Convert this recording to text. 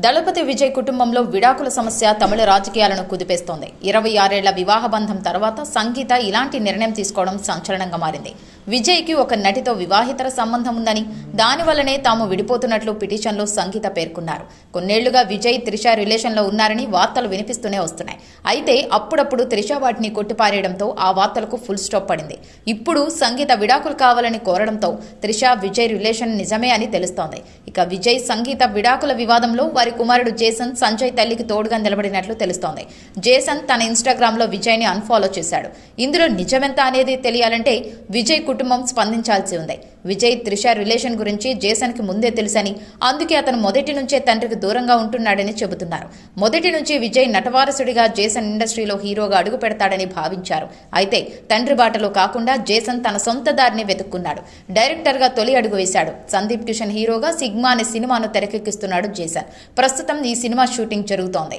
దళపతి విజయ్ కుటుంబంలో విడాకుల సమస్య తమిళ రాజకీయాలను కుదిపేస్తోంది. 26 ఏళ్ల వివాహ బంధం తర్వాత సంగీత ఇలాంటి నిర్ణయం తీసుకోవడం సంచలనంగా మారింది. విజయ్కి ఒక నటితో వివాహితర సంబంధం ఉందని, దానివల్లనే తాము విడిపోతున్నట్లు పిటిషన్లో సంగీత పేర్కొన్నారు. కొన్నేళ్లుగా విజయ్ త్రిష రిలేషన్లో ఉన్నారని వార్తలు వినిపిస్తూనే వస్తున్నాయి. అయితే అప్పుడప్పుడు త్రిష వాటిని కొట్టిపారేయడంతో ఆ వార్తలకు ఫుల్ స్టాప్ పడింది. ఇప్పుడు సంగీత విడాకులు కావాలని కోరడంతో త్రిష విజయ్ రిలేషన్ నిజమే అని తెలుస్తోంది. ఇక విజయ్ సంగీత విడాకుల వివాదంలో వారి కుమారుడు జేసన్ సంజయ్ తల్లికి తోడుగా నిలబడినట్లు తెలుస్తోంది. జేసన్ తన ఇన్స్టాగ్రామ్ లో విజయ్ ని అన్ఫాలో చేశాడు. ఇందులో నిజమెంత అనేది తెలియాలంటే విజయ్ కుటుంబం స్పందించాల్సి ఉంది. విజయ్ త్రిష రిలేషన్ గురించి జేసన్ కి ముందే తెలుసని, అందుకే అతను మొదటి నుంచే తండ్రికి దూరంగా ఉంటున్నాడని చెబుతున్నారు. మొదటి నుంచి విజయ్ నటవారసుడిగా జేసన్ ఇండస్ట్రీలో హీరోగా అడుగు పెడతాడని భావించారు. అయితే తండ్రి బాటలో కాకుండా జేసన్ తన సొంత దారిని వెతుక్కున్నాడు. డైరెక్టర్ గా తొలి అడుగు వేశాడు. సందీప్ కిషన్ హీరోగా సిగ్మా అనే సినిమాను తెరకెక్కిస్తున్నాడు జేసన్. ప్రస్తుతం ఈ సినిమా షూటింగ్ జరుగుతోంది.